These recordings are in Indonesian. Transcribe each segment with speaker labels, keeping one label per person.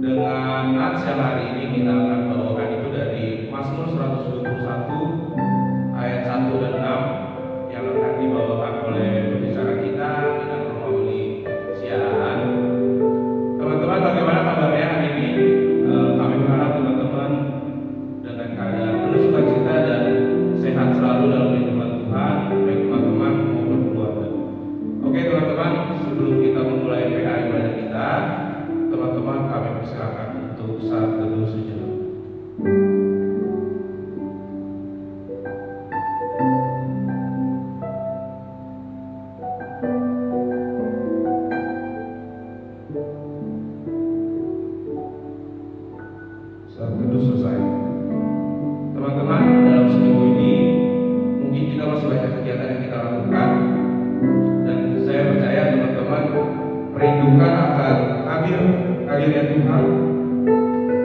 Speaker 1: Dengan nats yang hari ini kita akan bawakan itu dari Mazmur 121 ayat 1 dan 6 yang akan dibawakan oleh pembicara kita Mauli Siahaan. Teman-teman, bagaimana kabarnya hari ini? Kami berharap teman-teman dengan keadaan penuh sukacita dan sehat selalu dalam lindungan Tuhan, baik teman-teman maupun keluarga. Oke teman-teman, sebelum kita memulai PA ibadah kita, teman-teman kami persilakan untuk saat teduh sejenak. Saat teduh selesai. Teman-teman, dalam seminggu ini mungkin kita masih banyak kegiatan yang kita lakukan, dan saya percaya teman-teman merindukan akan hadirnya Tuhan,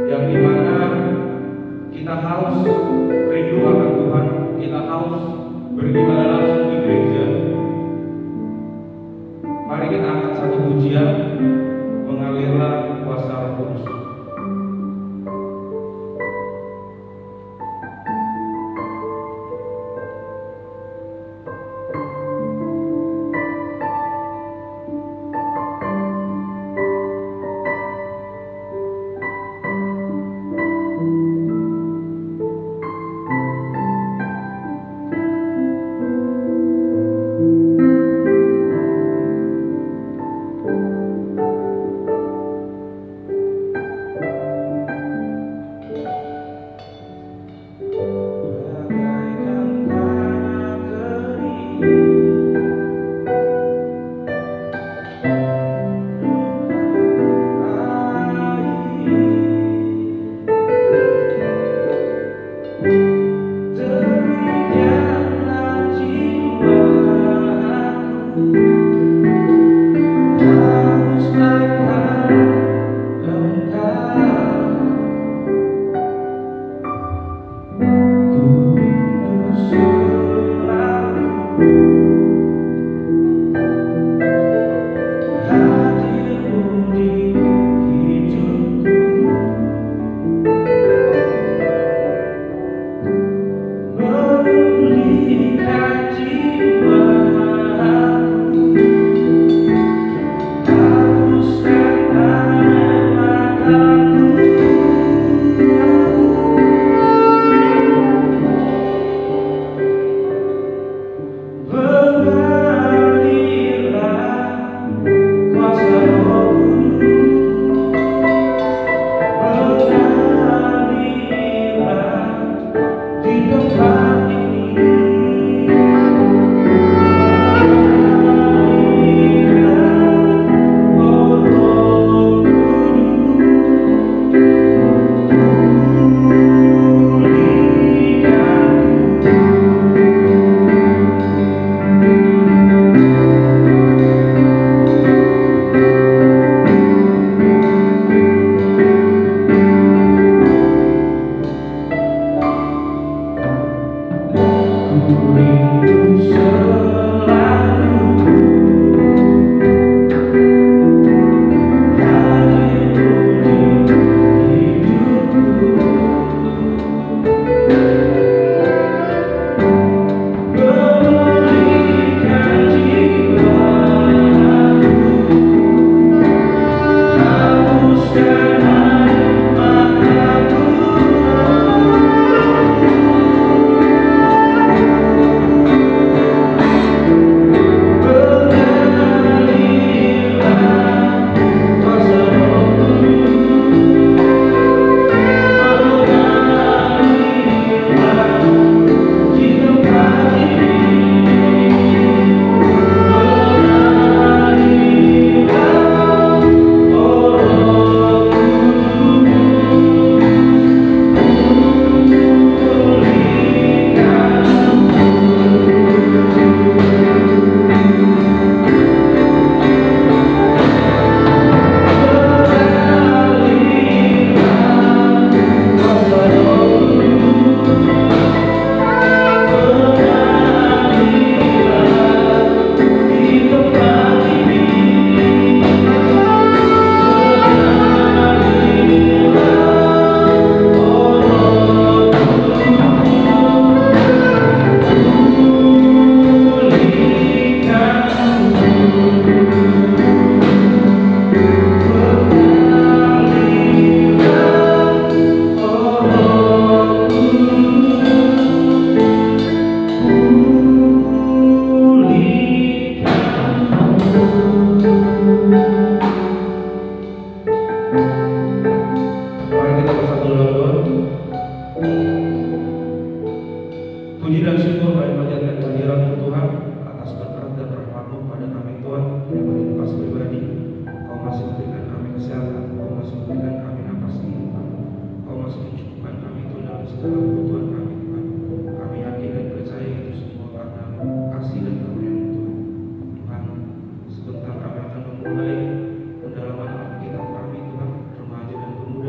Speaker 1: yang dimana kita haus rindu akan Tuhan, kita haus beribadah langsung di gereja. Mari kita angkat satu pujian, mengalirlah kuasa Roh Kudus.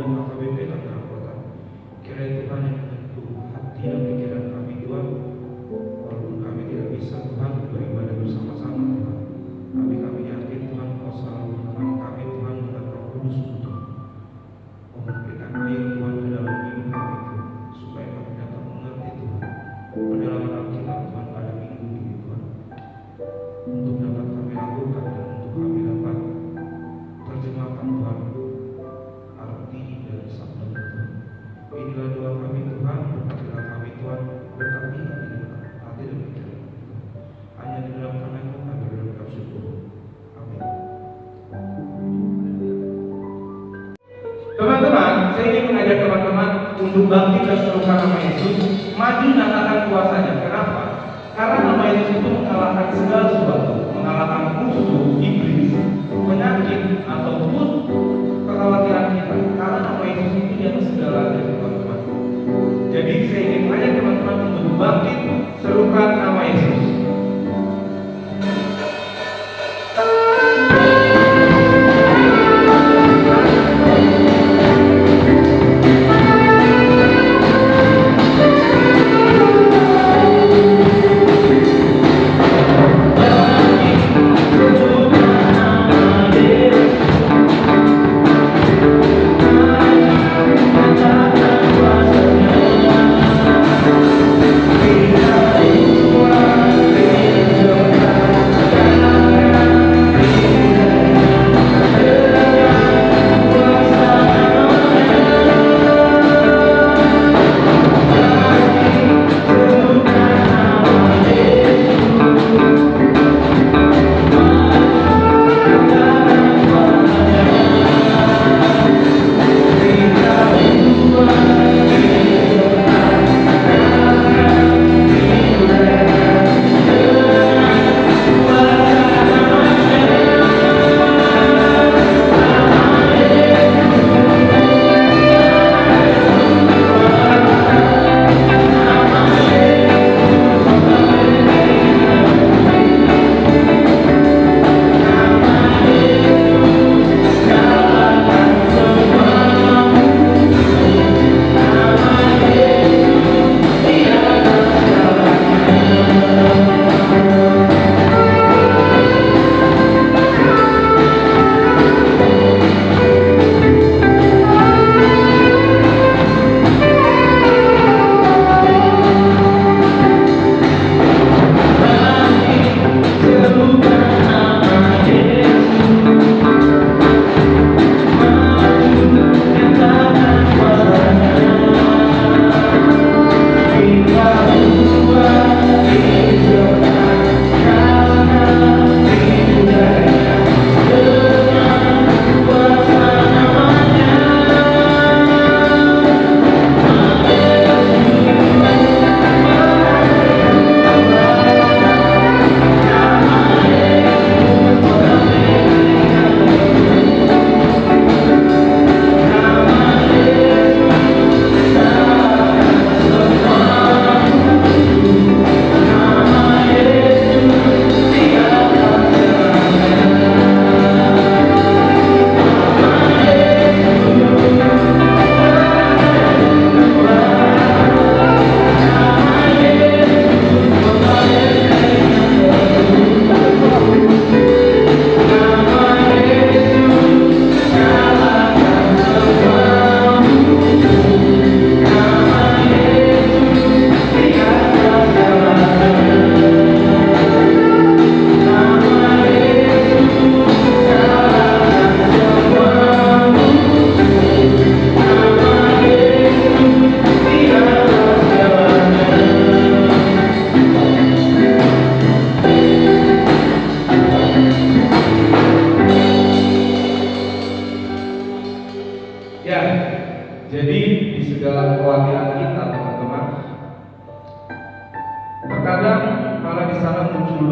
Speaker 1: bom AKBP Tangerang Kota. Kiranya Tuhan yang menyentuh hati dan pikiran kami Tuhan, walaupun kami tidak bisa Tuhan beribadah bersama-sama Tuhan, tapi kami yakin Tuhan Kau selalu menemani kami Tuhan dengan Roh Kudus Tuhan. Memberikan air Tuhan ke dalam hidup kami Tuhan, supaya kami dapat mengerti Tuhan pendalaman Alkitab Tuhan pada minggu ini Tuhan, untuk dapat kami lakukan dan untuk kami dapat terjemahkan Tuhan arti dari sabda Tuhan. Inilah doa kami Tuhan, berkatilah kami Tuhan, berkati hati dan pikiran kami Tuhan. Hanya di dalam nama-Mu kami berdoa syukur. Amin. Teman-teman, saya ingin mengajak teman-teman untuk bangkit dan serukan nama Yesus, maju nyatakan kuasanya. Kenapa? Karena nama Yesus itu mengalahkan segala sesuatu, mengalahkan musuh, iblis, penyakit, ataupun kekhawatiran kita. Karena nama Yesus itu di atas segalanya, teman-teman. Jadi saya ingin mengajak teman-teman untuk bangkit, serukan nama Yesus.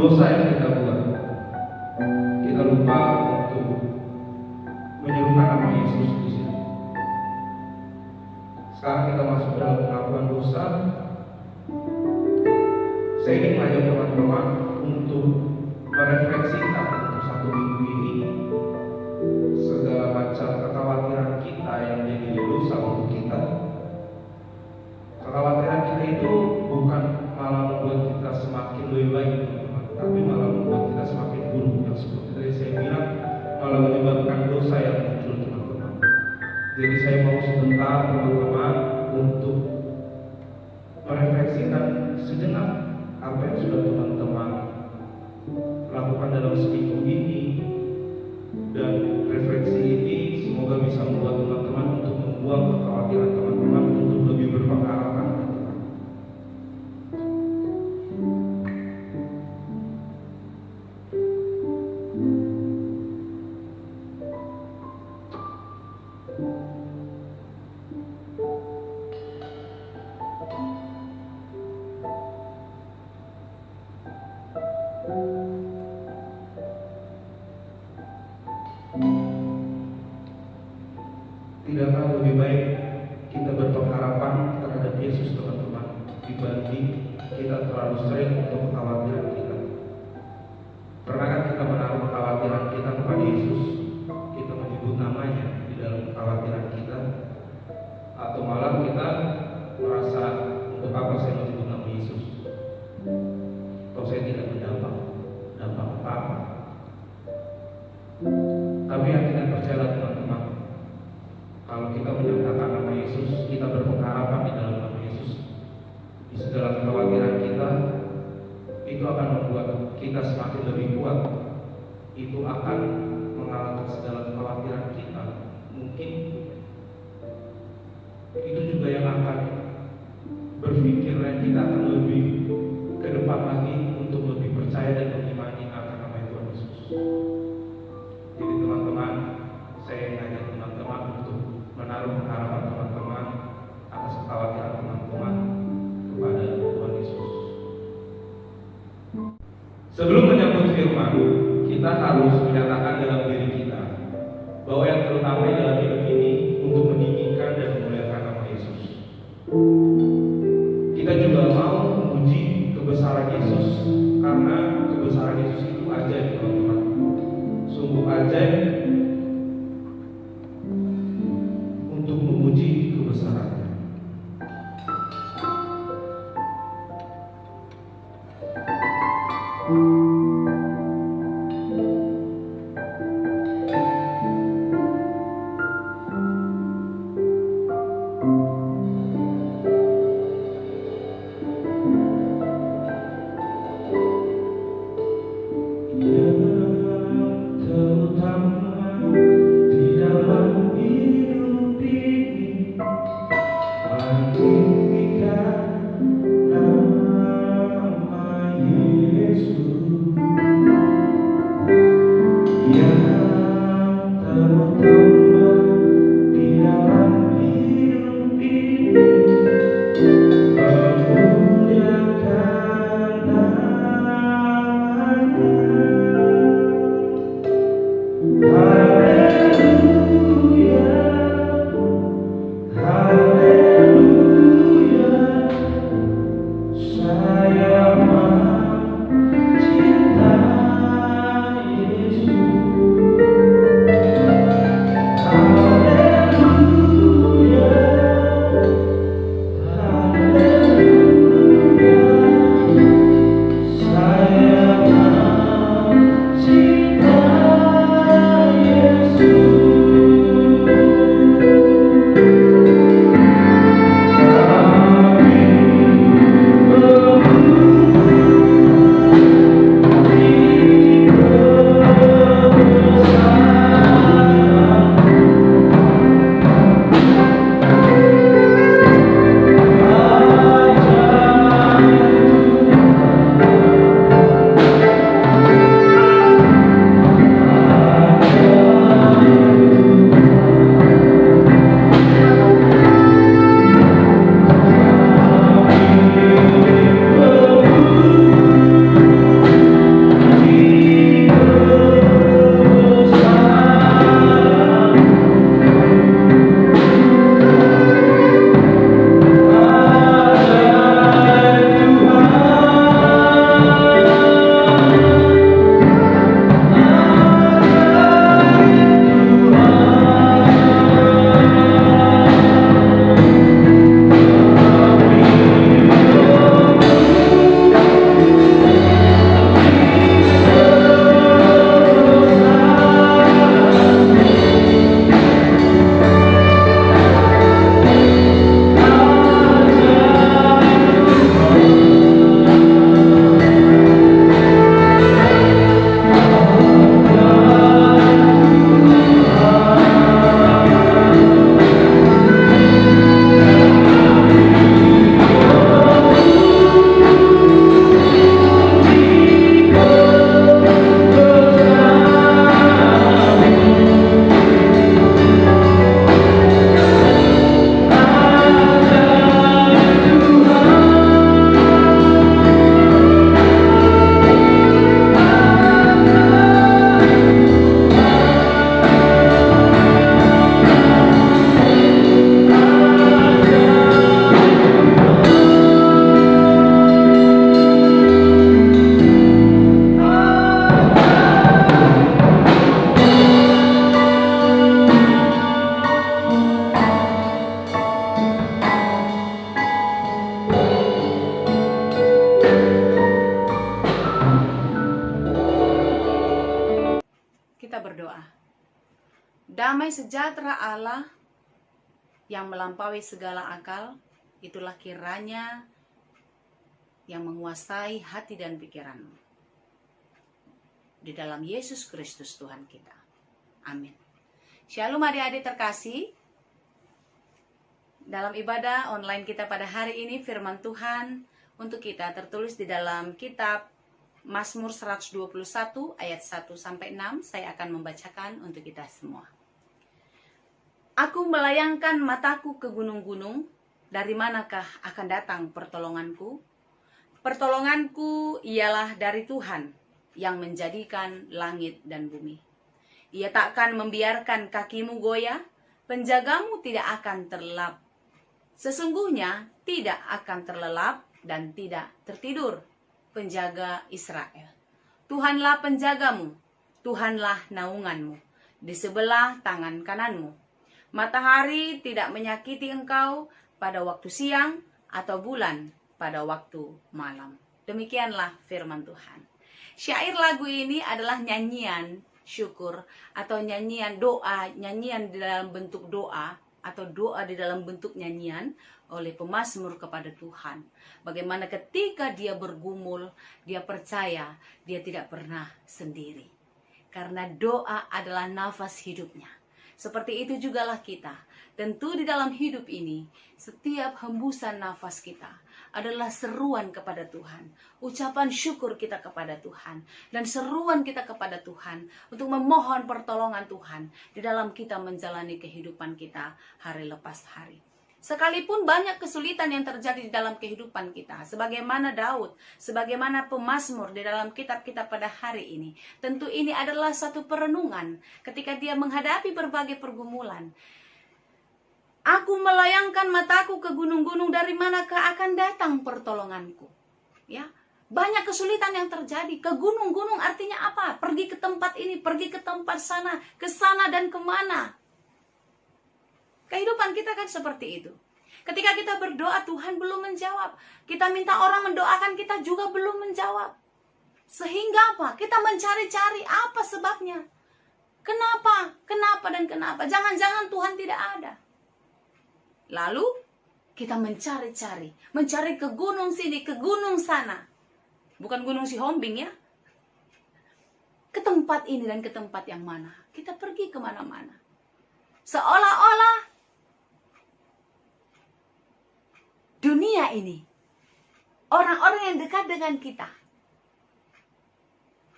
Speaker 1: dosa yang kita buat. Kita lupa untuk menyerukan nama Yesus di sini. Sekarang kita masuk dalam pengakuan dosa. Saya ingin mengajak teman-teman untuk merefleksikan untuk satu minggu ini segala macam kekhawatiran kita yang menjadi saya mau sebentar teman-teman untuk merefleksikan sejenak apa yang sudah teman-teman lakukan dalam seminggu ini, dan refleksi ini semoga bisa membuat teman-teman untuk membuang kekhawatiran teman-teman untuk lebih berpengharapan. Tidakkah lebih baik kita berpengharapan terhadap Yesus, teman-teman, dibanding kita terlalu sering untuk kekhawatiran kita? Pernahkah kita menaruh kekhawatiran kita kepada Yesus? Kita menyebut namanya di dalam kekhawatiran kita, atau malah kita merasa, untuk apa saya menyebut nama Yesus? Kalau saya tidak berdampak apa-apa. Kami yakin dan percaya, teman-teman, kalau kita menyatakan nama Yesus, kita berpengharapan di dalam nama Yesus, di segala kekhawatiran kita, itu akan membuat kita semakin lebih kuat. Itu akan mengalahkan segala kekhawatiran kita. Mungkin itu juga yang akan berpikir kita akan lebih ke depan lagi untuk lebih percaya dan mengimani akan nama Tuhan Yesus. Jadi teman-teman, saya mengajak teman-teman untuk menaruh harapan teman-teman atas kekhawatiran teman-teman kepada Tuhan Yesus. Sebelum menyambut firman, kita harus menyatakan dalam diri kita bahwa yang terutama dalam hidup ini untuk meninggikan dan memuliakan nama Yesus. Kita juga mau memuji kebesaran Yesus, karena kebesaran Yesus itu ajaib, teman-teman. Sungguh ajaib untuk memuji kebesarannya.
Speaker 2: Damai sejahtera Allah yang melampaui segala akal, itulah kiranya yang menguasai hati dan pikiranmu. Di dalam Yesus Kristus Tuhan kita. Amin. Shalom adik-adik terkasih. Dalam ibadah online kita pada hari ini, firman Tuhan untuk kita tertulis di dalam kitab Mazmur 121 ayat 1-6. Saya akan membacakan untuk kita semua. Aku melayangkan mataku ke gunung-gunung, dari manakah akan datang pertolonganku? Pertolonganku ialah dari Tuhan yang menjadikan langit dan bumi. Ia takkan membiarkan kakimu goyah, penjagamu tidak akan terlelap. Sesungguhnya tidak akan terlelap dan tidak tertidur penjaga Israel. Tuhanlah penjagamu, Tuhanlah naunganmu, di sebelah tangan kananmu. Matahari tidak menyakiti engkau pada waktu siang atau bulan pada waktu malam. Demikianlah firman Tuhan. Syair lagu ini adalah nyanyian syukur atau nyanyian doa, nyanyian di dalam bentuk doa atau doa di dalam bentuk nyanyian oleh pemazmur kepada Tuhan. Bagaimana ketika dia bergumul, dia percaya dia tidak pernah sendiri. Karena doa adalah nafas hidupnya. Seperti itu jugalah kita. Tentu di dalam hidup ini, setiap hembusan nafas kita adalah seruan kepada Tuhan. Ucapan syukur kita kepada Tuhan. Dan seruan kita kepada Tuhan untuk memohon pertolongan Tuhan di dalam kita menjalani kehidupan kita hari lepas hari. Sekalipun banyak kesulitan yang terjadi di dalam kehidupan kita, sebagaimana Daud, sebagaimana pemazmur di dalam kitab-kitab pada hari ini, tentu ini adalah satu perenungan ketika dia menghadapi berbagai pergumulan. Aku melayangkan mataku ke gunung-gunung, dari manakah akan datang pertolonganku? Ya, banyak kesulitan yang terjadi. Ke gunung-gunung artinya apa? Pergi ke tempat ini, pergi ke tempat sana, ke sana dan kemana? Kehidupan kita kan seperti itu. Ketika kita berdoa, Tuhan belum menjawab. Kita minta orang mendoakan, kita juga belum menjawab. Sehingga apa? Kita mencari-cari apa sebabnya. Kenapa? Kenapa dan kenapa? Jangan-jangan Tuhan tidak ada. Lalu kita mencari-cari. Mencari ke gunung sini, ke gunung sana. Bukan gunung Sihombing ya. Ke tempat ini dan ke tempat yang mana. Kita pergi kemana-mana. Seolah-olah dunia ini, orang-orang yang dekat dengan kita,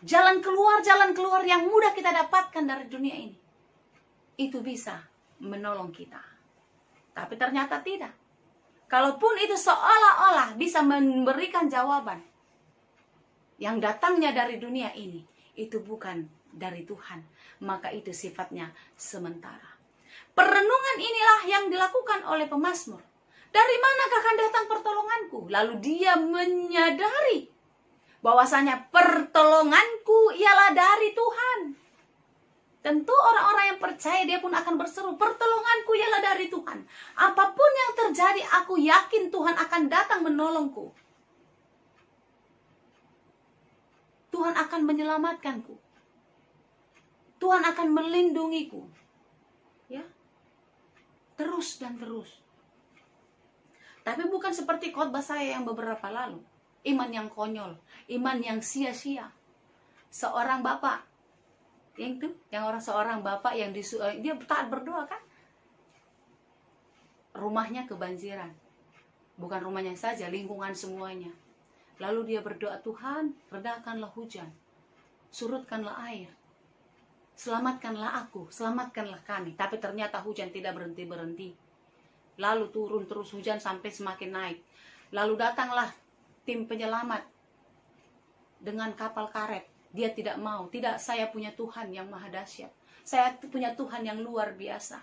Speaker 2: jalan keluar yang mudah kita dapatkan dari dunia ini, itu bisa menolong kita. Tapi ternyata tidak. Kalaupun itu seolah-olah bisa memberikan jawaban, yang datangnya dari dunia ini, itu bukan dari Tuhan. Maka itu sifatnya sementara. Perenungan inilah yang dilakukan oleh pemazmur. Dari manakah akan datang pertolonganku? Lalu dia menyadari bahwasanya pertolonganku ialah dari Tuhan. Tentu orang-orang yang percaya dia pun akan berseru, pertolonganku ialah dari Tuhan. Apapun yang terjadi, aku yakin Tuhan akan datang menolongku. Tuhan akan menyelamatkanku. Tuhan akan melindungiku. Ya. Terus dan terus. Tapi bukan seperti khotbah saya yang beberapa lalu. Iman yang konyol, iman yang sia-sia. Seorang bapak, seorang bapak yang dia taat berdoa kan? Rumahnya kebanjiran. Bukan rumahnya saja, lingkungan semuanya. Lalu dia berdoa, Tuhan, redakanlah hujan. Surutkanlah air. Selamatkanlah aku, selamatkanlah kami. Tapi ternyata hujan tidak berhenti-berhenti. Lalu turun terus hujan sampai semakin naik. Lalu datanglah tim penyelamat dengan kapal karet. Dia tidak mau. Tidak, saya punya Tuhan yang maha dahsyat. Saya punya Tuhan yang luar biasa.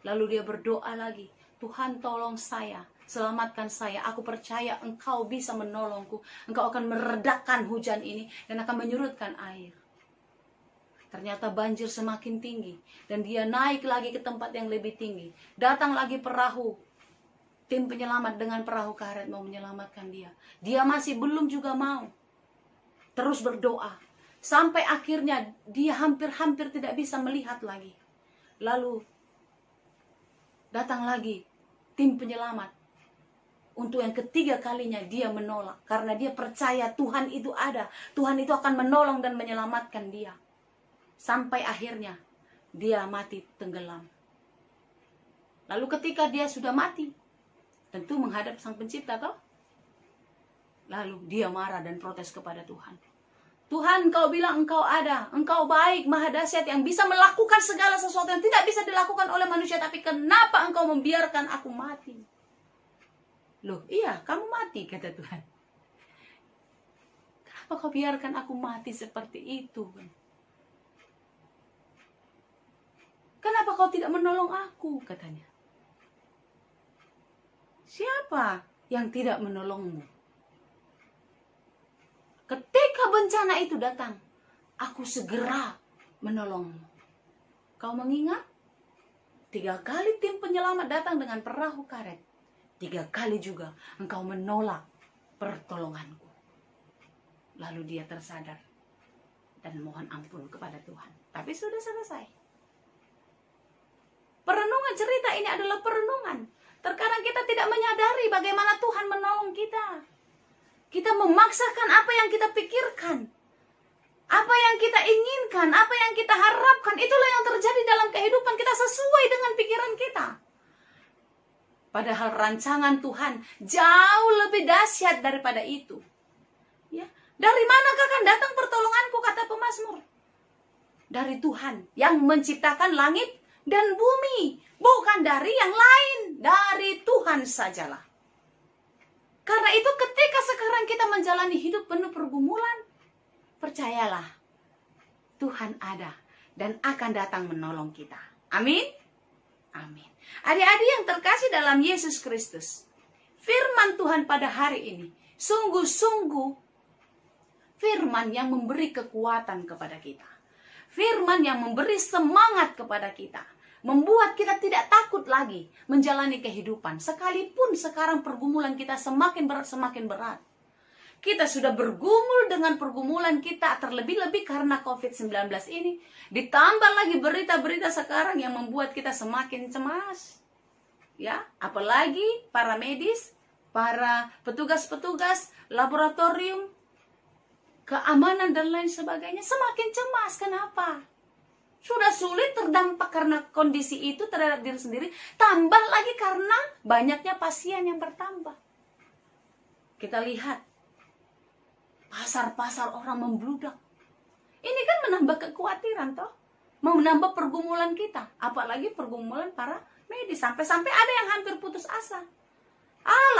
Speaker 2: Lalu dia berdoa lagi. Tuhan tolong saya. Selamatkan saya. Aku percaya Engkau bisa menolongku. Engkau akan meredakan hujan ini. Dan akan menyurutkan air. Ternyata banjir semakin tinggi. Dan dia naik lagi ke tempat yang lebih tinggi. Datang lagi perahu. Tim penyelamat dengan perahu karet mau menyelamatkan dia. Dia masih belum juga mau. Terus berdoa. Sampai akhirnya dia hampir-hampir tidak bisa melihat lagi. Lalu datang lagi tim penyelamat. Untuk yang ketiga kalinya dia menolak. Karena dia percaya Tuhan itu ada. Tuhan itu akan menolong dan menyelamatkan dia. Sampai akhirnya dia mati tenggelam. Lalu ketika dia sudah mati, tentu menghadap Sang Pencipta toh. Lalu dia marah dan protes kepada Tuhan. Tuhan, Engkau bilang Engkau ada, Engkau baik, maha dahsyat, yang bisa melakukan segala sesuatu yang tidak bisa dilakukan oleh manusia. Tapi kenapa Engkau membiarkan aku mati? Loh, iya, kamu mati, kata Tuhan. Kenapa kau biarkan aku mati seperti itu? Kenapa kau tidak menolong aku, katanya. Siapa yang tidak menolongmu? Ketika bencana itu datang, aku segera menolongmu. Kau mengingat? 3 kali tim penyelamat datang dengan perahu karet. 3 kali juga engkau menolak pertolonganku. Lalu dia tersadar dan mohon ampun kepada Tuhan. Tapi sudah selesai. Perenungan cerita ini adalah perenungan. Terkadang kita tidak menyadari bagaimana Tuhan menolong kita. Kita memaksakan apa yang kita pikirkan. Apa yang kita inginkan, apa yang kita harapkan, itulah yang terjadi dalam kehidupan kita sesuai dengan pikiran kita. Padahal rancangan Tuhan jauh lebih dahsyat daripada itu. Ya, dari manakah akan datang pertolonganku, kata pemazmur? Dari Tuhan yang menciptakan langit dan bumi. Bukan dari yang lain, dari Tuhan sajalah. Karena itu ketika sekarang kita menjalani hidup penuh pergumulan, percayalah, Tuhan ada dan akan datang menolong kita. Amin? Amin. Adik-adik yang terkasih dalam Yesus Kristus, firman Tuhan pada hari ini, sungguh-sungguh firman yang memberi kekuatan kepada kita. Firman yang memberi semangat kepada kita. Membuat kita tidak takut lagi menjalani kehidupan. Sekalipun sekarang pergumulan kita semakin berat. Kita sudah bergumul dengan pergumulan kita, terlebih-lebih karena COVID-19 ini. Ditambah lagi berita-berita sekarang yang membuat kita semakin cemas. Ya, apalagi para medis, para petugas-petugas laboratorium, keamanan dan lain sebagainya semakin cemas. Kenapa? Sudah sulit terdampak karena kondisi itu terhadap diri sendiri, tambah lagi karena banyaknya pasien yang bertambah. Kita lihat pasar-pasar orang membludak. Ini kan menambah kekhawatiran toh, menambah pergumulan kita, apalagi pergumulan para medis, sampai-sampai ada yang hampir putus asa.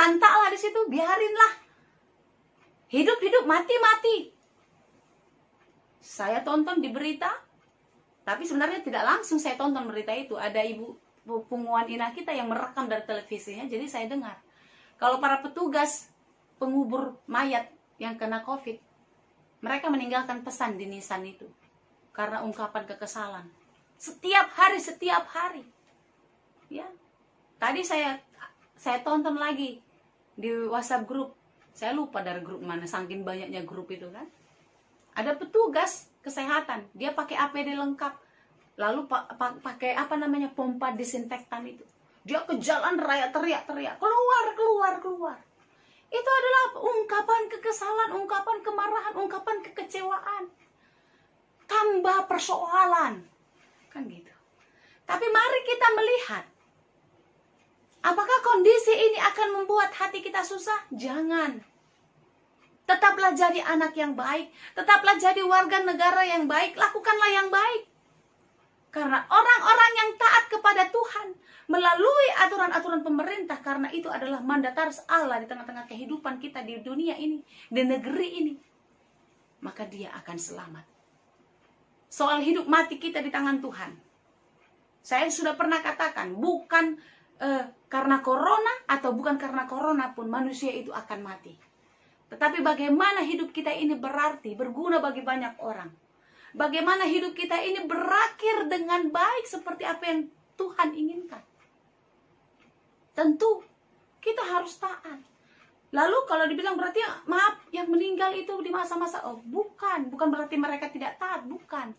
Speaker 2: Lantaklah di situ, biarinlah. Hidup-hidup, mati-mati. Saya tonton di berita, tapi sebenarnya tidak langsung saya tonton berita itu. Ada ibu punguan inah kita yang merekam dari televisinya, jadi saya dengar. Kalau para petugas pengubur mayat yang kena COVID, mereka meninggalkan pesan di nisan itu. Karena ungkapan kekesalan. Setiap hari. Ya. Tadi saya tonton lagi di WhatsApp grup. Saya lupa dari grup mana, saking banyaknya grup itu kan. Ada petugas kesehatan, dia pakai APD lengkap, lalu pakai pompa disinfektan itu. Dia ke jalan raya teriak-teriak, keluar. Itu adalah ungkapan kekesalan, ungkapan kemarahan, ungkapan kekecewaan, tambah persoalan, kan gitu. Tapi mari kita melihat, apakah kondisi ini akan membuat hati kita susah? Jangan. Tetaplah jadi anak yang baik. Tetaplah jadi warga negara yang baik. Lakukanlah yang baik. Karena orang-orang yang taat kepada Tuhan melalui aturan-aturan pemerintah, karena itu adalah mandataris Allah di tengah-tengah kehidupan kita di dunia ini, di negeri ini, maka dia akan selamat. Soal hidup mati kita di tangan Tuhan. Saya sudah pernah katakan, bukan karena corona atau bukan karena corona pun manusia itu akan mati. Tetapi bagaimana hidup kita ini berarti, berguna bagi banyak orang. Bagaimana hidup kita ini berakhir dengan baik seperti apa yang Tuhan inginkan. Tentu kita harus taat. Lalu kalau dibilang berarti maaf yang meninggal itu di masa-masa, bukan berarti mereka tidak taat, bukan.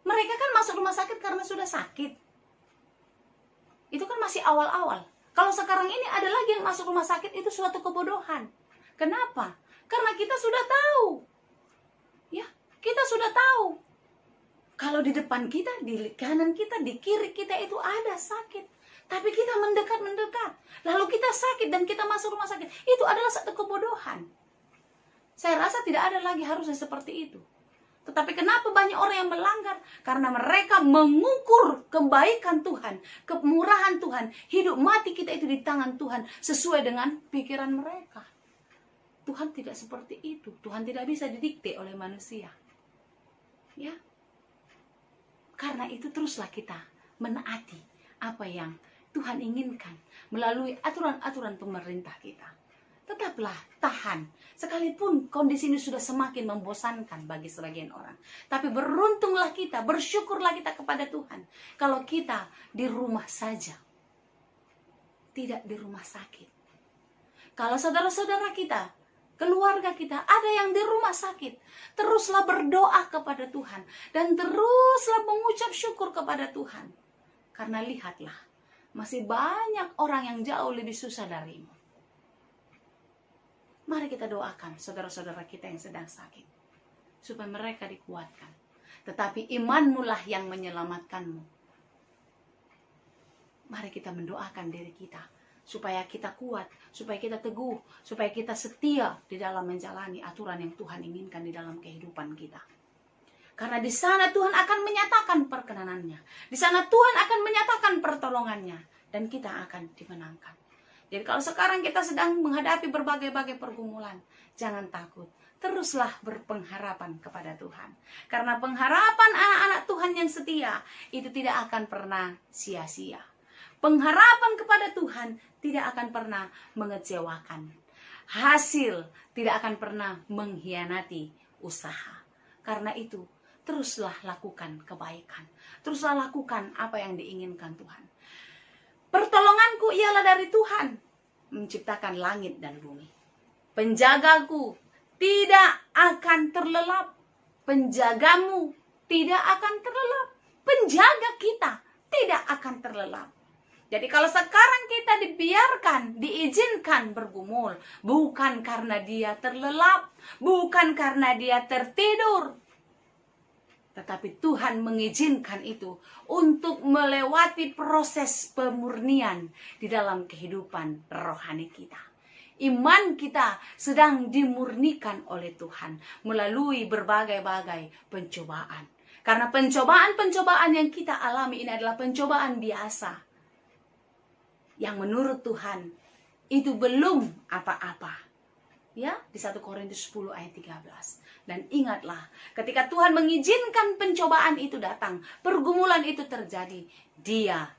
Speaker 2: Mereka kan masuk rumah sakit karena sudah sakit. Itu kan masih awal-awal. Kalau sekarang ini ada lagi yang masuk rumah sakit, itu suatu kebodohan. Kenapa? Karena kita sudah tahu. Ya, kita sudah tahu. Kalau di depan kita, di kanan kita, di kiri kita itu ada sakit. Tapi kita mendekat. Lalu kita sakit dan kita masuk rumah sakit. Itu adalah satu kebodohan. Saya rasa tidak ada lagi harusnya seperti itu. Tetapi kenapa banyak orang yang melanggar? Karena mereka mengukur kebaikan Tuhan, kemurahan Tuhan, hidup mati kita itu di tangan Tuhan sesuai dengan pikiran mereka. Tuhan tidak seperti itu. Tuhan tidak bisa didikte oleh manusia. Ya. Karena itu teruslah kita menaati apa yang Tuhan inginkan melalui aturan-aturan pemerintah kita. Tetaplah tahan, sekalipun kondisi ini sudah semakin membosankan bagi sebagian orang. Tapi beruntunglah kita, bersyukurlah kita kepada Tuhan. Kalau kita di rumah saja, tidak di rumah sakit. Kalau saudara-saudara kita, keluarga kita, ada yang di rumah sakit, teruslah berdoa kepada Tuhan. Dan teruslah mengucap syukur kepada Tuhan. Karena lihatlah, masih banyak orang yang jauh lebih susah darimu. Mari kita doakan saudara-saudara kita yang sedang sakit, supaya mereka dikuatkan. Tetapi imanmu lah yang menyelamatkanmu. Mari kita mendoakan diri kita, supaya kita kuat, supaya kita teguh, supaya kita setia di dalam menjalani aturan yang Tuhan inginkan di dalam kehidupan kita. Karena di sana Tuhan akan menyatakan perkenanannya. Di sana Tuhan akan menyatakan pertolongannya. Dan kita akan dimenangkan. Jadi kalau sekarang kita sedang menghadapi berbagai-bagai pergumulan, jangan takut. Teruslah berpengharapan kepada Tuhan. Karena pengharapan anak-anak Tuhan yang setia, itu tidak akan pernah sia-sia. Pengharapan kepada Tuhan tidak akan pernah mengecewakan. Hasil tidak akan pernah mengkhianati usaha. Karena itu, teruslah lakukan kebaikan. Teruslah lakukan apa yang diinginkan Tuhan. Pertolonganku ialah dari Tuhan, menciptakan langit dan bumi. Penjagaku tidak akan terlelap. Penjagamu tidak akan terlelap. Penjaga kita tidak akan terlelap. Jadi kalau sekarang kita dibiarkan, diizinkan bergumul, bukan karena dia terlelap, bukan karena dia tertidur, tetapi Tuhan mengizinkan itu untuk melewati proses pemurnian di dalam kehidupan rohani kita. Iman kita sedang dimurnikan oleh Tuhan melalui berbagai-bagai pencobaan. Karena pencobaan-pencobaan yang kita alami ini adalah pencobaan biasa. Yang menurut Tuhan itu belum apa-apa. Ya, di 1 Korintus 10 ayat 13. Dan ingatlah, ketika Tuhan mengizinkan pencobaan itu datang, pergumulan itu terjadi, Dia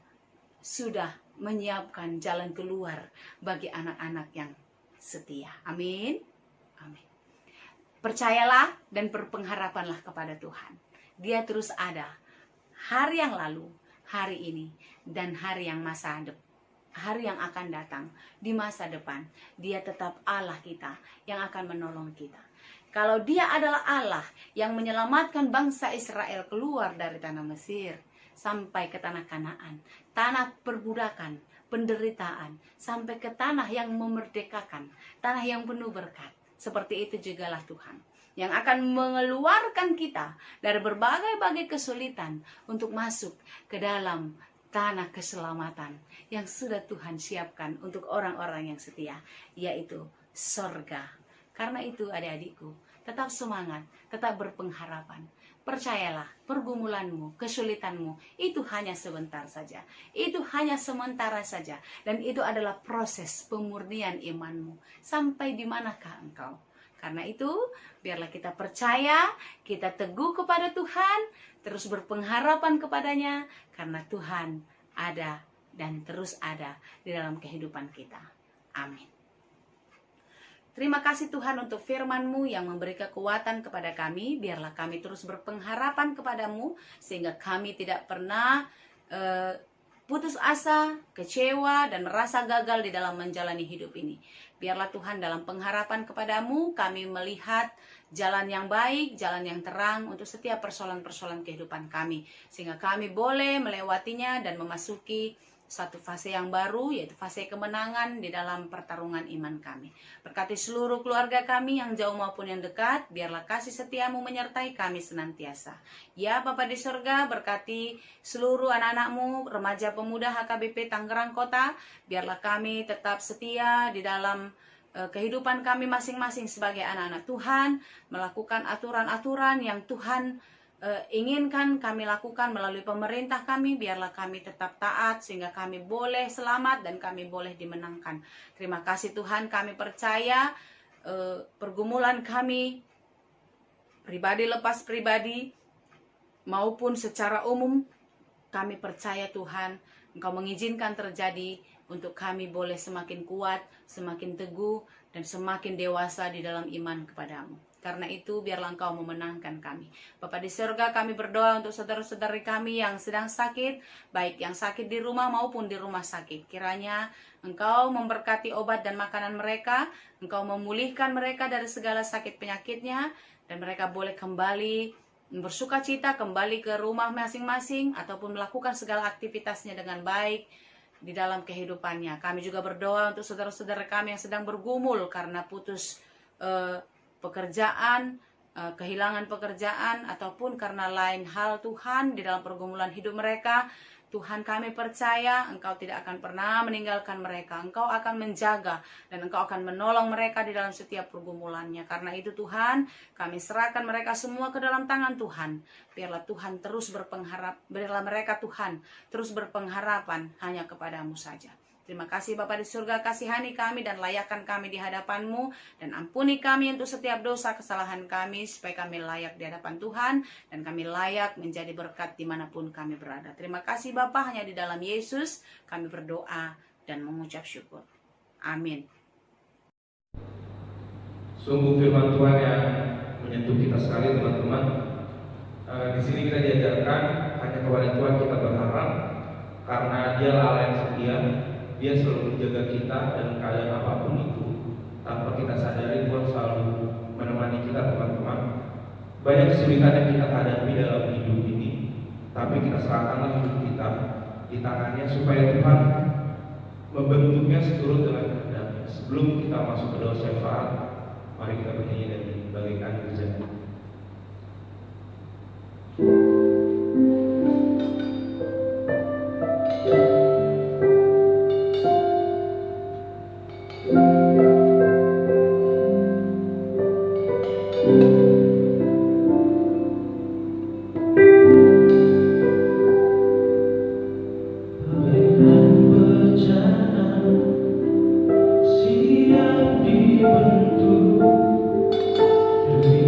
Speaker 2: sudah menyiapkan jalan keluar bagi anak-anak yang setia. Amin. Amin. Percayalah dan berpengharapanlah kepada Tuhan. Dia terus ada. Hari yang lalu, hari ini, dan hari yang hari yang akan datang di masa depan. Dia tetap Allah kita yang akan menolong kita. Kalau Dia adalah Allah yang menyelamatkan bangsa Israel keluar dari tanah Mesir sampai ke tanah Kanaan, tanah perbudakan, penderitaan, sampai ke tanah yang memerdekakan, tanah yang penuh berkat. Seperti itu jugalah Tuhan yang akan mengeluarkan kita dari berbagai-bagai kesulitan untuk masuk ke dalam tanah keselamatan yang sudah Tuhan siapkan untuk orang-orang yang setia, yaitu sorga. Karena itu adik-adikku, tetap semangat, tetap berpengharapan. Percayalah, pergumulanmu, kesulitanmu, itu hanya sebentar saja. Itu hanya sementara saja. Dan itu adalah proses pemurnian imanmu. Sampai di manakah engkau? Karena itu, biarlah kita percaya, kita teguh kepada Tuhan, terus berpengharapan kepadanya, karena Tuhan ada dan terus ada di dalam kehidupan kita. Amin. Terima kasih Tuhan untuk firman-Mu yang memberi kekuatan kepada kami. Biarlah kami terus berpengharapan kepadamu, sehingga kami tidak pernah putus asa, kecewa, dan merasa gagal di dalam menjalani hidup ini. Biarlah Tuhan dalam pengharapan kepadamu, kami melihat jalan yang baik, jalan yang terang untuk setiap persoalan-persoalan kehidupan kami. Sehingga kami boleh melewatinya dan memasuki satu fase yang baru, yaitu fase kemenangan di dalam pertarungan iman kami. Berkati seluruh keluarga kami yang jauh maupun yang dekat, biarlah kasih setiamu menyertai kami senantiasa. Ya Bapa di surga, berkati seluruh anak-anakmu, remaja pemuda HKBP Tangerang Kota, biarlah kami tetap setia di dalam kehidupan kami masing-masing sebagai anak-anak Tuhan, melakukan aturan-aturan yang Tuhan inginkan kami lakukan melalui pemerintah kami. Biarlah kami tetap taat sehingga kami boleh selamat dan kami boleh dimenangkan. Terima kasih Tuhan, kami percaya pergumulan kami pribadi lepas pribadi maupun secara umum, kami percaya Tuhan Engkau mengizinkan terjadi untuk kami boleh semakin kuat, semakin teguh, dan semakin dewasa di dalam iman kepadamu. Karena itu biarlah Engkau memenangkan kami. Bapa di surga, kami berdoa untuk saudara-saudari kami yang sedang sakit, baik yang sakit di rumah maupun di rumah sakit. Kiranya Engkau memberkati obat dan makanan mereka, Engkau memulihkan mereka dari segala sakit penyakitnya, dan mereka boleh kembali bersuka cita, kembali ke rumah masing-masing, ataupun melakukan segala aktivitasnya dengan baik di dalam kehidupannya. Kami juga berdoa untuk saudara-saudara kami yang sedang bergumul karena putus pekerjaan, kehilangan pekerjaan, ataupun karena lain hal Tuhan di dalam pergumulan hidup mereka. Tuhan, kami percaya Engkau tidak akan pernah meninggalkan mereka. Engkau akan menjaga dan Engkau akan menolong mereka di dalam setiap pergumulannya. Karena itu Tuhan, kami serahkan mereka semua ke dalam tangan Tuhan. Biarlah Tuhan terus biarlah mereka Tuhan terus berpengharapan hanya kepadamu saja. Terima kasih Bapa di surga, kasihani kami dan layakkan kami di hadapan-Mu, dan ampuni kami untuk setiap dosa kesalahan kami, supaya kami layak di hadapan Tuhan, dan kami layak menjadi berkat dimanapun kami berada. Terima kasih Bapa, hanya di dalam Yesus kami berdoa dan mengucap syukur. Amin.
Speaker 1: Sungguh firman Tuhan yang menyentuh kita sekali teman-teman. Di sini kita diajarkan hanya kepada Tuhan kita berharap, karena Dia Allah yang setia. Dia selalu menjaga kita dalam keadaan apapun itu. Tanpa kita sadari, Tuhan selalu menemani kita teman-teman. Banyak kesulitan yang kita hadapi dalam hidup ini, tapi kita serahkanlah hidup kita di tangannya, supaya Tuhan membentuknya seturut dengan kehendaknya. Sebelum kita masuk ke doa syafaat, mari kita bernyanyi dan bagikan kerjaan.
Speaker 3: Siap dibentuk demi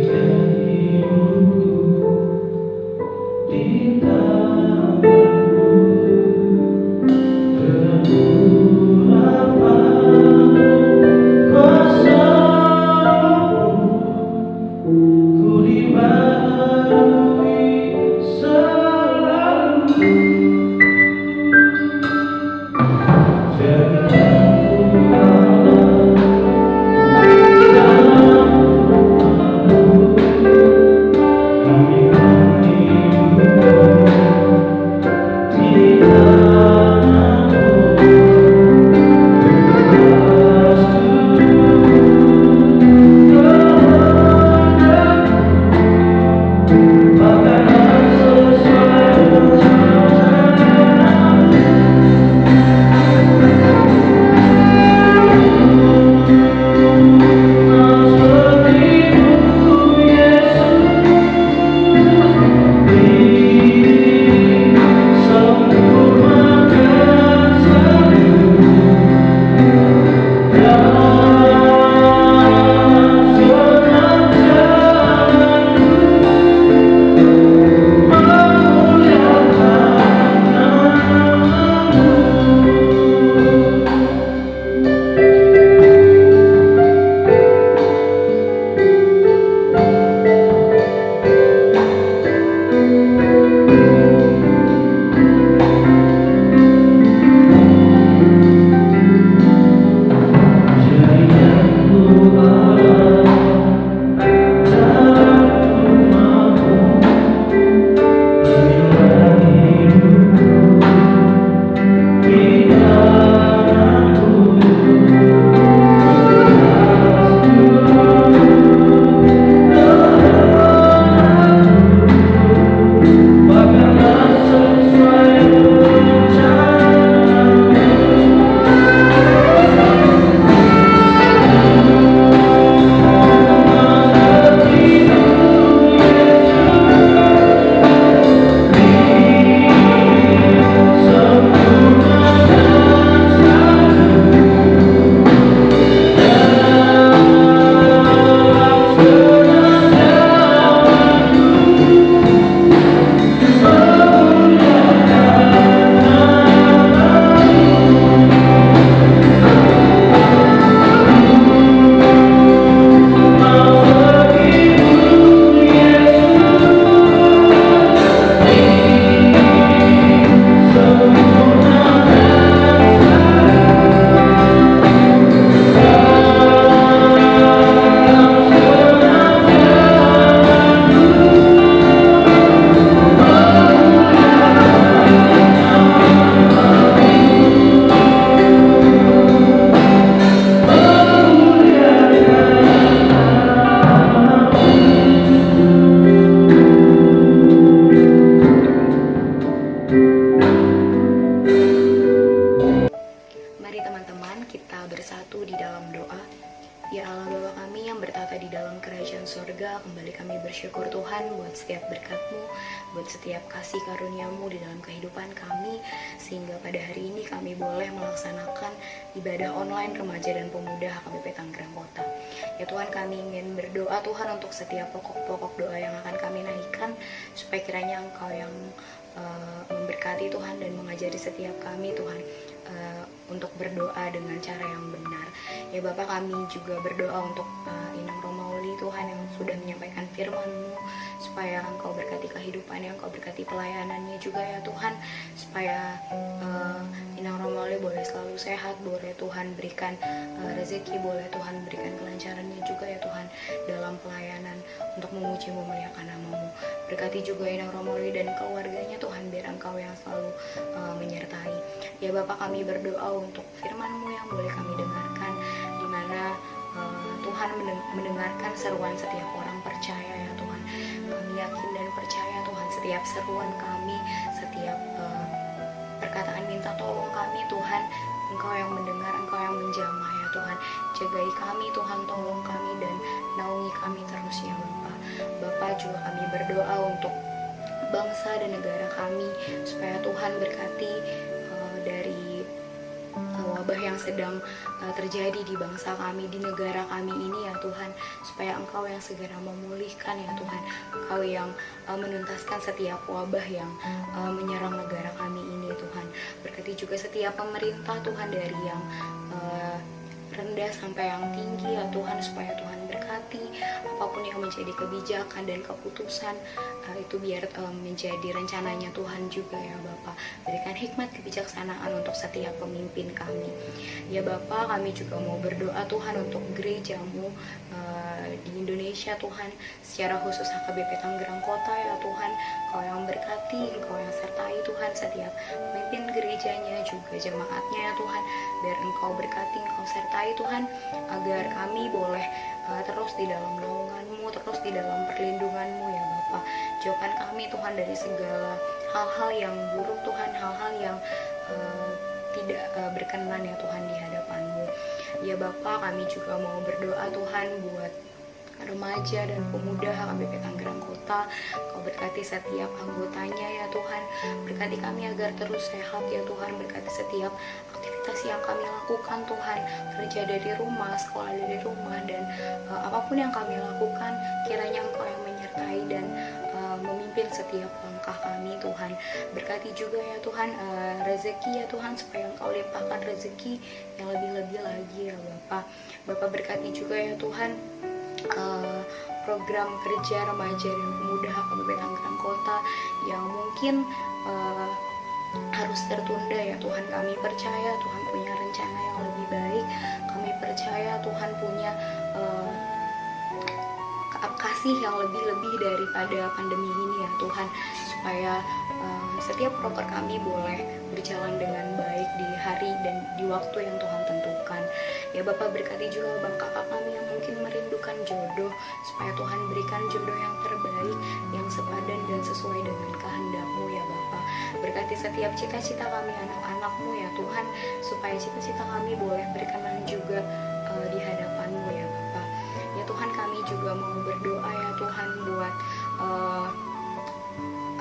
Speaker 3: kita bersatu di dalam doa. Ya Allah Bapa kami yang bertata di dalam kerajaan sorga, kembali kami bersyukur Tuhan buat setiap berkat-Mu, buat setiap kasih karunia-Mu di dalam kehidupan kami, sehingga pada hari ini kami boleh melaksanakan ibadah online remaja dan pemuda HKBP Tangerang Kota. Ya Tuhan, kami ingin berdoa Tuhan untuk setiap pokok-pokok doa yang akan kami naikkan, supaya kiranya Engkau yang memberkati Tuhan dan mengajari setiap kami Tuhan untuk berdoa dengan cara yang benar. Ya Bapak, kami juga berdoa untuk Inang Romauli Tuhan yang sudah menyampaikan firman-Mu, supaya Engkau berkati kehidupannya, Engkau berkati pelayanannya juga ya Tuhan, supaya Inang Romauli boleh selalu sehat, boleh Tuhan berikan rezeki, boleh Tuhan berikan kelancarannya juga ya Tuhan dalam pelayanan untuk memuji memuliakan nama-Mu. Berkati juga Inang Romauli dan keluarganya Tuhan, biar Engkau yang selalu menyertai. Ya Bapak, kami berdoa untuk firman-Mu yang boleh kami dengarkan, di mana Tuhan mendengarkan seruan setiap orang percaya ya Tuhan. Kami yakin dan percaya Tuhan, setiap seruan kami, setiap perkataan minta tolong kami Tuhan, Engkau yang mendengar, Engkau yang menjamah ya Tuhan. Jagai kami Tuhan, tolong kami dan naungi kami terus ya Bapak. Bapak, juga kami berdoa untuk bangsa dan negara kami, supaya Tuhan berkati dari wabah yang sedang terjadi di bangsa kami, di negara kami ini ya Tuhan, supaya Engkau yang segera memulihkan ya Tuhan, Engkau yang menuntaskan setiap wabah yang menyerang negara kami ini Tuhan. Berkati juga setiap pemerintah Tuhan, dari yang rendah sampai yang tinggi ya Tuhan, supaya Tuhan berkati apapun yang menjadi kebijakan dan keputusan itu biar menjadi rencananya Tuhan juga ya Bapak. Berikan hikmat kebijaksanaan untuk setiap pemimpin kami ya Bapak. Kami juga mau berdoa Tuhan untuk gereja-Mu di Indonesia Tuhan, secara khusus HKBP Tangerang Kota ya Tuhan. Engkau yang berkati, Engkau yang sertai Tuhan setiap pemimpin gerejanya, juga jemaatnya ya Tuhan. Biar Engkau berkati, Engkau sertai Tuhan, agar kami boleh terus di dalam naungan-Mu, terus di dalam perlindungan-Mu ya Bapak. Jauhkan kami Tuhan dari segala hal-hal yang buruk Tuhan, hal-hal yang tidak berkenan ya Tuhan di hadapan-Mu ya Bapak. Kami juga mau berdoa Tuhan buat remaja dan pemuda HKBP Tangerang Kota. Kau berkati setiap anggotanya ya Tuhan. Berkati kami agar terus sehat ya Tuhan. Berkati setiap aktivitas yang kami lakukan Tuhan, kerja dari rumah, sekolah dari rumah, dan apapun yang kami lakukan, kiranya Engkau yang menyertai dan memimpin setiap langkah kami Tuhan. Berkati juga ya Tuhan rezeki ya Tuhan, supaya Engkau limpahkan rezeki yang lebih-lebih lagi ya Bapak. Bapak berkati juga ya Tuhan program kerja remaja dan pemuda HKBP Tangerang Kota yang mungkin harus tertunda ya Tuhan. Kami percaya Tuhan punya rencana yang lebih baik. Kami percaya Tuhan punya kasih yang lebih-lebih daripada pandemi ini ya Tuhan, supaya setiap proker kami boleh berjalan dengan baik di hari dan di waktu yang Tuhan tentukan ya Bapak. Berkati juga bang kakak kami yang mungkin merindukan jodoh, supaya Tuhan berikan jodoh yang terbaik, yang sepadan dan sesuai dengan kehendak-Mu ya Bapak. Berkati setiap cita-cita kami anak-anak-Mu ya Tuhan, supaya cita-cita kami boleh berkenan juga di hadapan-Mu ya Bapak. Ya Tuhan, kami juga mau berdoa ya Tuhan buat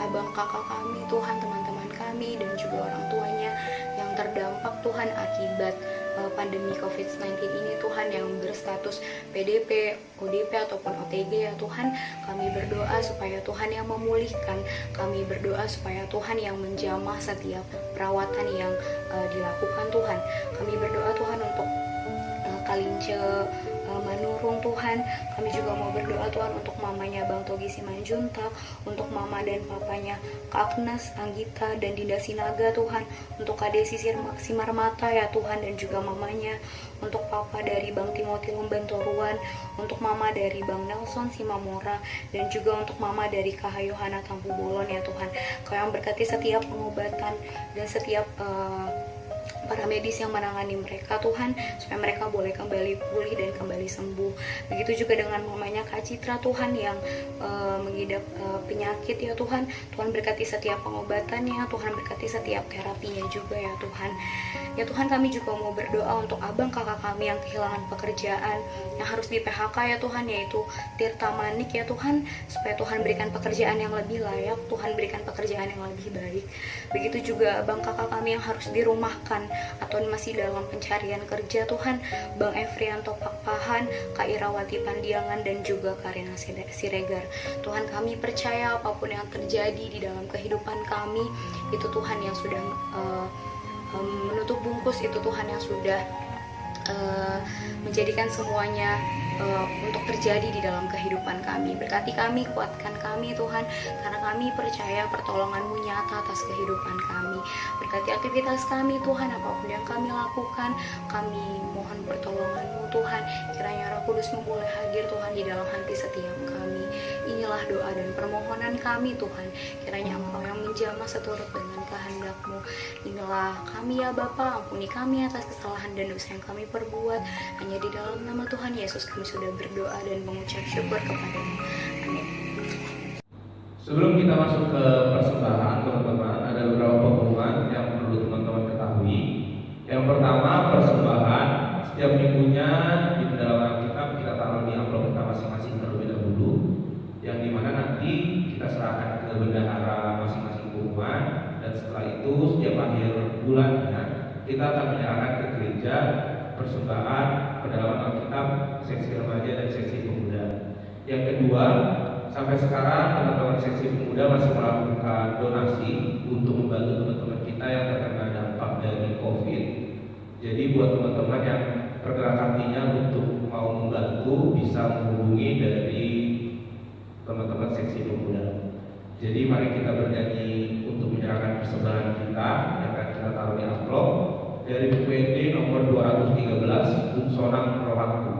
Speaker 3: abang kakak kami Tuhan, teman-teman kami dan juga orang tuanya yang terdampak Tuhan akibat pandemi COVID-19 ini Tuhan, yang berstatus PDP, ODP ataupun OTG ya Tuhan. Kami berdoa supaya Tuhan yang memulihkan, kami berdoa supaya Tuhan yang menjamah setiap perawatan yang dilakukan Tuhan. Kami berdoa Tuhan untuk Kalince Manurung Tuhan. Kami juga mau berdoa Tuhan untuk mamanya Bang Togi Simanjuntak, untuk mama dan papanya Kak Agnes, Anggita dan Dinda Sinaga Tuhan, untuk Kade Sisir Simarmata ya Tuhan, dan juga mamanya, untuk papa dari Bang Timothy Lumbantoruan, untuk mama dari Bang Nelson Simamora, dan juga untuk mama dari Kak Yohana Tampu Bolon ya Tuhan. Kau yang berkati setiap pengobatan dan setiap para medis yang menangani mereka Tuhan, supaya mereka boleh kembali pulih dan kembali sembuh. Begitu juga dengan mamanya Kak Citra Tuhan, yang mengidap penyakit ya Tuhan. Tuhan berkati setiap pengobatannya, Tuhan berkati setiap terapinya juga ya Tuhan. Ya Tuhan, kami juga mau berdoa untuk abang kakak kami yang kehilangan pekerjaan, yang harus di PHK ya Tuhan, yaitu Tirta Manik ya Tuhan, supaya Tuhan berikan pekerjaan yang lebih layak, Tuhan berikan pekerjaan yang lebih baik. Begitu juga abang kakak kami yang harus dirumahkan atau masih dalam pencarian kerja Tuhan, Bang Efrianto Pakpahan, Kak Irawati Pandiangan, dan juga Karina Siregar. Tuhan, kami percaya apapun yang terjadi di dalam kehidupan kami, itu Tuhan yang sudah menutup bungkus, itu Tuhan yang sudah menjadikan semuanya untuk terjadi di dalam kehidupan kami. Berkati kami, kuatkan kami Tuhan, karena kami percaya pertolongan-Mu nyata atas kehidupan kami. Berkati aktivitas kami Tuhan, apapun yang kami lakukan, kami mohon pertolongan-Mu Tuhan. Kiranya Roh Kudus-Mu boleh hadir Tuhan di dalam hati setiap kami. Inilah doa dan permohonan kami Tuhan, kiranya Engkau yang menjamah seturut dengan kehendak-Mu. Inilah kami ya Bapa, ampuni kami atas kesalahan dan dosa yang kami perbuat. Hanya di dalam nama Tuhan Yesus kami sudah berdoa dan mengucap syukur kepada-Mu. Amin.
Speaker 1: Sebelum kita masuk ke persembahan, teman-teman, ada beberapa pengumuman yang perlu teman-teman ketahui. Yang pertama, persembahan setiap minggunya di dalam Alkitab kita taruh di amplop kita masing-masing terlebih dahulu, yang dimana nanti kita serahkan ke bendahara masing-masing rumah, dan setelah itu setiap akhir bulannya kita akan menyerahkan ke gereja persembahan pendalaman Alkitab seksi remaja dan seksi pemuda. Yang kedua, sampai sekarang teman-teman seksi pemuda masih melakukan donasi untuk membantu teman-teman kita yang terkena dampak dari COVID. Jadi buat teman-teman yang bergerak hatinya untuk mau membantu, bisa menghubungi dari teman-teman seksi pemuda. Jadi mari kita bernyanyi untuk menyerahkan persembahan kita yang akan kita taruh di amplop dari PPD nomor 213 Unsonang Rohakku.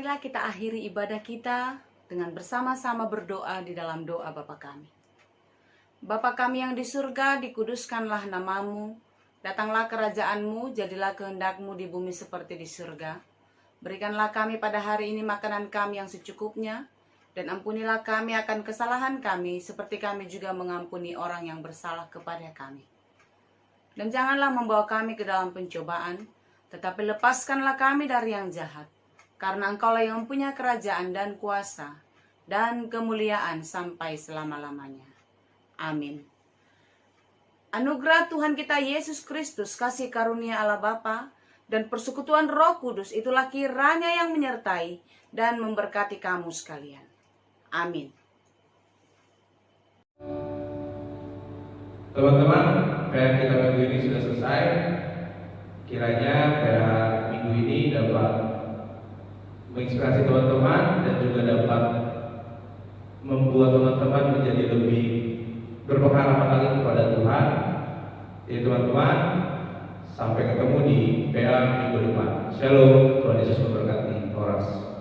Speaker 2: marilah kita akhiri ibadah kita dengan bersama-sama berdoa di dalam doa Bapa kami. Bapa kami yang di surga, dikuduskanlah namamu, datanglah kerajaanmu, jadilah kehendakmu di bumi seperti di surga. Berikanlah kami pada hari ini makanan kami yang secukupnya, dan ampunilah kami akan kesalahan kami, seperti kami juga mengampuni orang yang bersalah kepada kami. Dan janganlah membawa kami ke dalam pencobaan, tetapi lepaskanlah kami dari yang jahat. Karena Engkaulah yang mempunyai kerajaan dan kuasa, dan kemuliaan sampai selama-lamanya. Amin. Anugerah Tuhan kita Yesus Kristus, kasih karunia Allah Bapa, dan persekutuan Roh Kudus itulah kiranya yang menyertai dan memberkati kamu sekalian. Amin.
Speaker 1: Teman-teman, PR kita minggu ini sudah selesai. Kiranya PR minggu ini dapat menginspirasi teman-teman dan juga dapat membuat teman-teman menjadi lebih berpengharapan lagi kepada Tuhan. Jadi teman-teman, sampai ketemu di PR minggu depan. Shalom, Tuhan Yesus memberkati. Horas.